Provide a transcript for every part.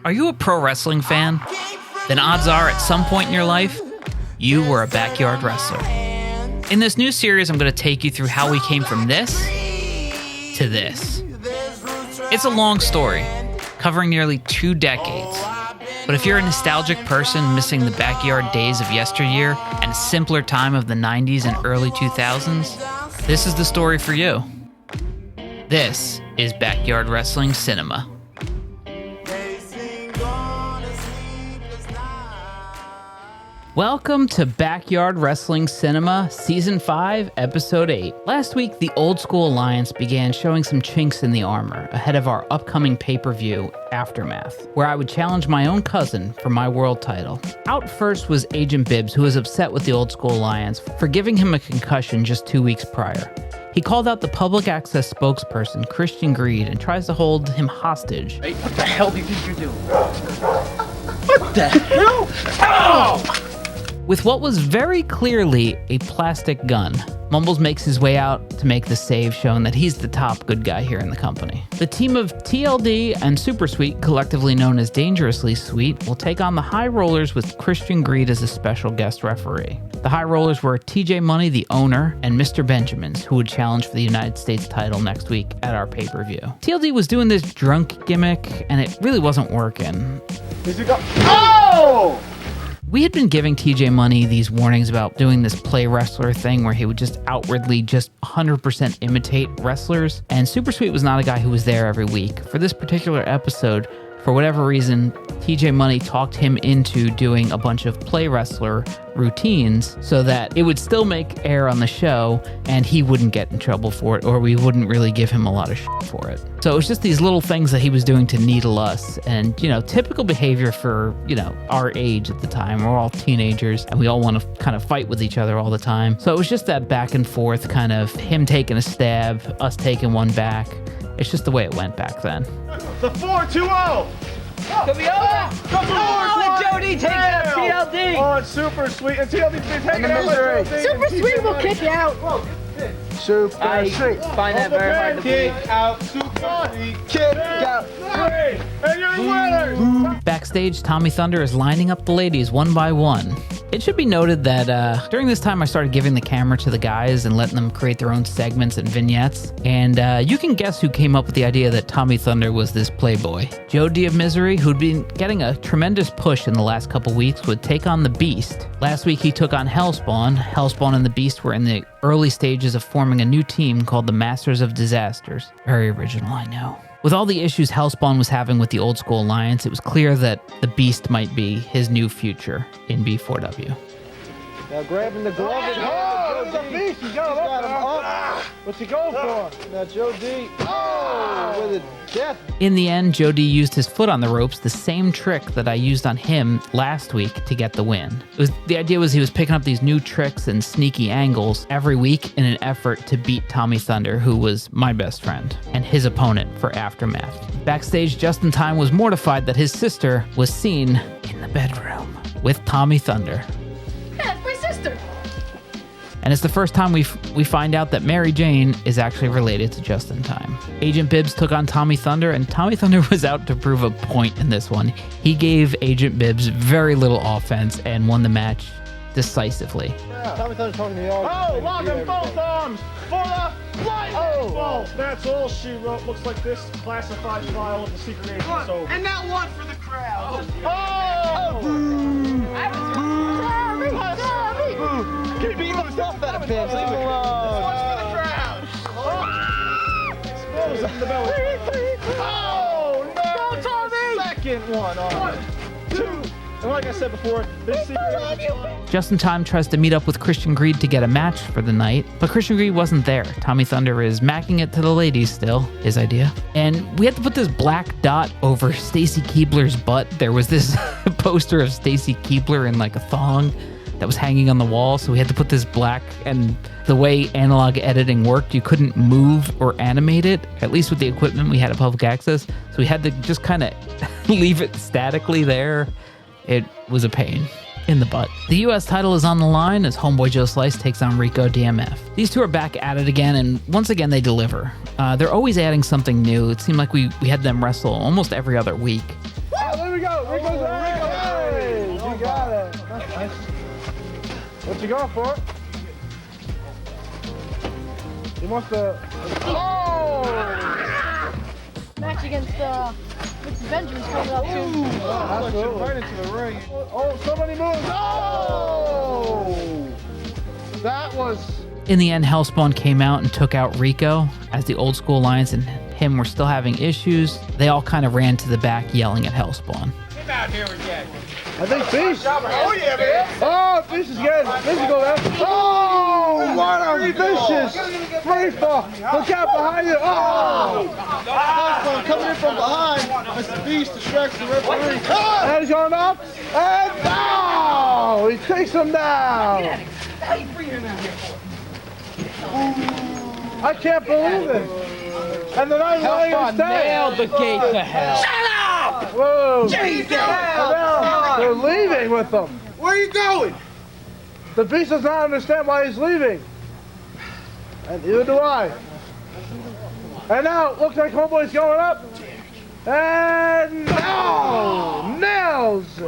Are you a pro wrestling fan? Then odds are at some point in your life, you were a backyard wrestler. In this new series, I'm going to take you through how we came from this to this. It's a long story, covering nearly 2 decades. But if you're a nostalgic person missing the backyard days of yesteryear and a simpler time of the 90s and early 2000s, this is the story for you. This is Backyard Wrestling Cinema. Welcome to Backyard Wrestling Cinema, Season 5, Episode 8. Last week, the Old School Alliance began showing some chinks in the armor ahead of our upcoming pay-per-view, Aftermath, where I would challenge my own cousin for my world title. Out first was Agent Bibbs, who was upset with the Old School Alliance for giving him a concussion just 2 weeks prior. He called out the public access spokesperson, Christian Greed, and tries to hold him hostage. Hey, what the hell do you think you're doing? What the hell? Ow! With what was very clearly a plastic gun, Mumbles makes his way out to make the save, showing that he's the top good guy here in the company. The team of TLD and Super Sweet, collectively known as Dangerously Sweet, will take on the High Rollers with Christian Greed as a special guest referee. The High Rollers were TJ Money, the owner, and Mr. Benjamins, who would challenge for the United States title next week at our pay-per-view. TLD was doing this drunk gimmick, and it really wasn't working. Did you go? Oh! We had been giving TJ Money these warnings about doing this play wrestler thing where he would just outwardly just 100% imitate wrestlers. And Super Sweet was not a guy who was there every week. For this particular episode, for whatever reason, TJ Money talked him into doing a bunch of play wrestler routines so that it would still make air on the show and he wouldn't get in trouble for it, or we wouldn't really give him a lot of shit for it. So it was just these little things that he was doing to needle us, and, typical behavior for, our age at the time. We're all teenagers and we all want to kind of fight with each other all the time. So it was just that back and forth, kind of him taking a stab, us taking one back. It's just the way it went back then. The 4-2-0! Could be over! And Jody takes out TLD! Oh, it's Super Sweet. And TLD's been taking out Super Sweet will kick you out! Super I Sweet. find that very hard to believe. Kick out, Super Sweet. Kick out. And you're the winner! Backstage, Tommy Thunder is lining up the ladies one by one. It should be noted that during this time I started giving the camera to the guys and letting them create their own segments and vignettes. And you can guess who came up with the idea that Tommy Thunder was this playboy. Joe D of Misery, who'd been getting a tremendous push in the last couple weeks, would take on the Beast. Last week he took on Hellspawn. Hellspawn and the Beast were in the early stages of forming a new team called the Masters of Disasters. Very original, I know. With all the issues Hellspawn was having with the Old School Alliance, it was clear that the Beast might be his new future in B4W. Now grabbing the glove. Oh, the Beast. He's got him up. What's he going for? Now Joe D. Oh, with a death. In the end, Joe D used his foot on the ropes, the same trick that I used on him last week to get the win. The idea was he was picking up these new tricks and sneaky angles every week in an effort to beat Tommy Thunder, who was my best friend, and his opponent for Aftermath. Backstage, Justin Time was mortified that his sister was seen in the bedroom with Tommy Thunder. And it's the first time we find out that Mary Jane is actually related to Justin Time. Agent Bibbs took on Tommy Thunder, and Tommy Thunder was out to prove a point in this one. He gave Agent Bibbs very little offense and won the match decisively. Yeah. Tommy Thunder's talking to the audience. Oh, lock him both arms for the lightning bolt. That's all she wrote. Looks like this classified file of the secret agent. So. And that one for the crowd. Get beating himself out of pants. Leave him alone. Expose the belly. Oh, no. Go, Tommy. Second one. 1, 2. And like I said before, this secret. Justin Time tries to meet up with Christian Greed to get a match for the night, but Christian Greed wasn't there. Tommy Thunder is macking it to the ladies still, his idea. And we had to put this black dot over Stacy Keibler's butt. There was this poster of Stacy Keibler in like a thong that was hanging on the wall, so we had to put this black, and the way analog editing worked, you couldn't move or animate it, at least with the equipment we had at Public Access, so we had to just kind of leave it statically there. It was a pain in the butt. The US title is on the line as Homeboy Joe Slice takes on Rico DMF. These two are back at it again, and once again they deliver. They're always adding something new. It seemed like we had them wrestle almost every other week. Hallelujah! here we go. Rico's hey, you got it. That's nice. What you going for? He wants to. Oh! Match against Mr. Benjamin's coming up too. Absolutely. Right into the ring. Oh, so many moves. Oh! That was. In the end, Hellspawn came out and took out Rico. As the Old School Alliance and him were still having issues, they all kind of ran to the back yelling at Hellspawn. Get out here again. I think Beast. Oh, yeah, man. Oh, Beast is good. Beast is going left. Oh, what a vicious free fall. Look out behind you. Oh. Coming in from behind. Mr. Beast distracts the referee. And he's going up. And no! He takes him down. I can't believe it. And then I'm laying him down. Nailed the gate to hell. Shut up! Whoa. Jesus! They're leaving with them. Where are you going? The Beast does not understand why he's leaving. And neither do I. And now it looks like Homeboy's going up. And no! Nails!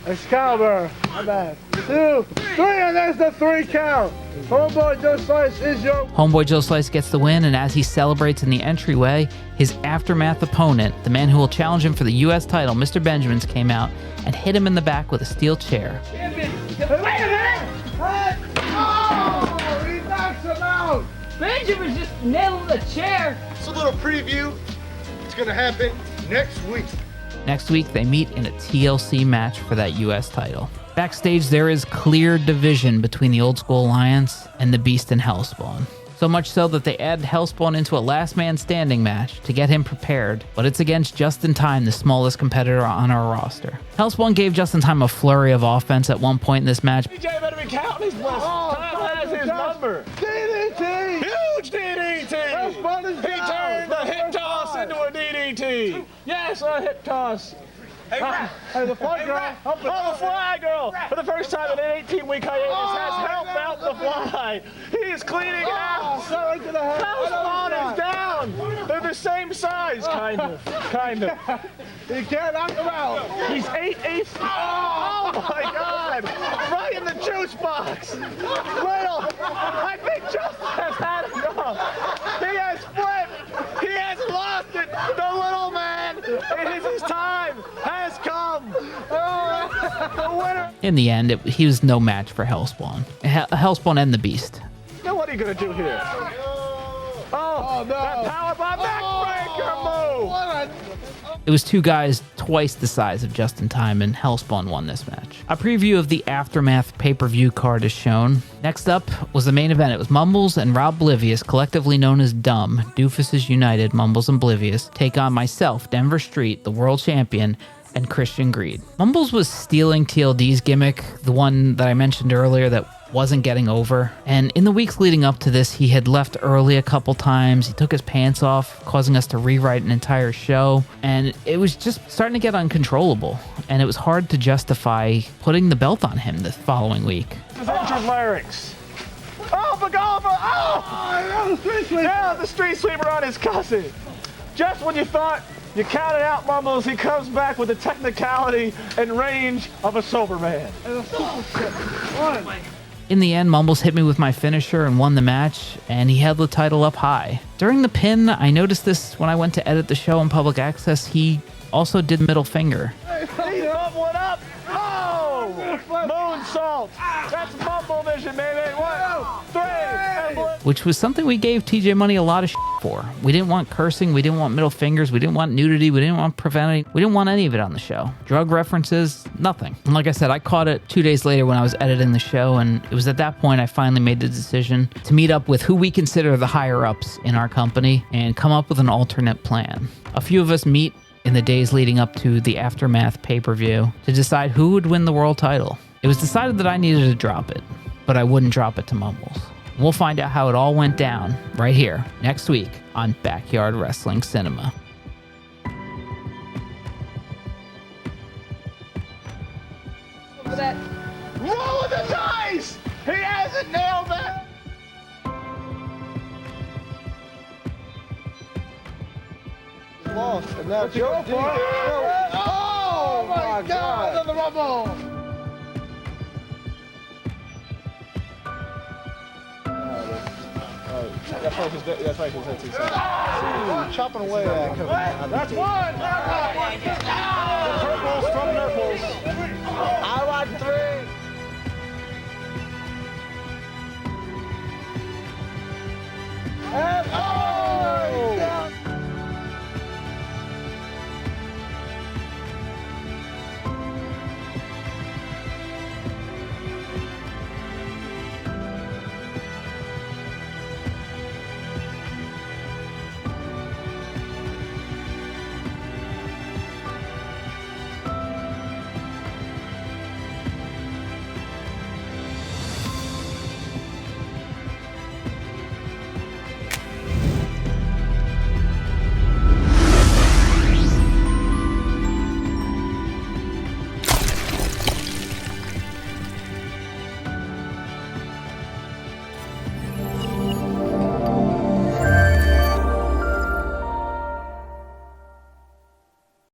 Excalibur. My bad. 2, 3, and there's the 3 count. Homeboy Joe Slice is your... Homeboy Joe Slice gets the win, and as he celebrates in the entryway, his Aftermath opponent, the man who will challenge him for the U.S. title, Mr. Benjamins, came out and hit him in the back with a steel chair. Oh, he knocks him out. Benjamin's just nailing the chair. It's a little preview. It's gonna happen next week. Next week, they meet in a TLC match for that U.S. title. Backstage, there is clear division between the Old School Alliance and the Beast and Hellspawn. So much so that they added Hellspawn into a last man standing match to get him prepared, but it's against Justin Time, the smallest competitor on our roster. Hellspawn gave Justin Time a flurry of offense at one point in this match. TJ better be counting his blessings. Time has his number. DDT! Huge DDT! He turned a hip toss into a DDT. Yes, a hip toss. Hey, the fly girl. Oh, the fly girl. For the first time in an 18-week hiatus has helped out the fly. He is cleaning out. Hellspawn is down. They're the same size, kind of. You can't knock him out. He's 8'8". Oh my God! Right in the juice box. Little. I think Justin has had enough. He has flipped. He has lost it. The little man. His time has come. The winner. In the end, he was no match for Hellspawn. Hellspawn and the Beast. Now what are you gonna do here? Oh no! That powerbomb neckbreaker move. It was two guys twice the size of Justin Time, and Hellspawn won this match. A preview of the Aftermath pay-per-view card is shown. Next up was the main event. It was Mumbles and Rob Blivius, collectively known as Dumb, Doofuses United, Mumbles and Blivius, take on myself, Denver Street, the world champion, and Christian Greed. Mumbles was stealing TLD's gimmick, the one that I mentioned earlier that wasn't getting over. And in the weeks leading up to this, he had left early a couple times. He took his pants off, causing us to rewrite an entire show. And it was just starting to get uncontrollable. And it was hard to justify putting the belt on him the following week. His injured larynx. Oh, Bagava! Oh! The street sweeper! Yeah, the street sweeper on his cousin. Just when you thought you counted out Mumbles, he comes back with the technicality and range of a sober man. And a super kick. One. In the end, Mumbles hit me with my finisher and won the match, and he held the title up high. During the pin, I noticed this when I went to edit the show on Public Access, he also did middle finger. He's up, what up? Oh! Moonsault! That's Mumble Vision, baby! 1, 2, 3! Which was something we gave TJ Money a lot of for. We didn't want cursing, we didn't want middle fingers, we didn't want nudity, we didn't want profanity, we didn't want any of it on the show. Drug references, nothing. And like I said, I caught it 2 days later when I was editing the show, and it was at that point I finally made the decision to meet up with who we consider the higher-ups in our company and come up with an alternate plan. A few of us meet in the days leading up to the Aftermath pay-per-view to decide who would win the world title. It was decided that I needed to drop it, but I wouldn't drop it to Mumbles. We'll find out how it all went down right here next week on Backyard Wrestling Cinema. Roll of the dice! He hasn't nailed that! Long. And now Joe for it. Oh my God! On the rumble. That's right. Chopping away at him. That's one.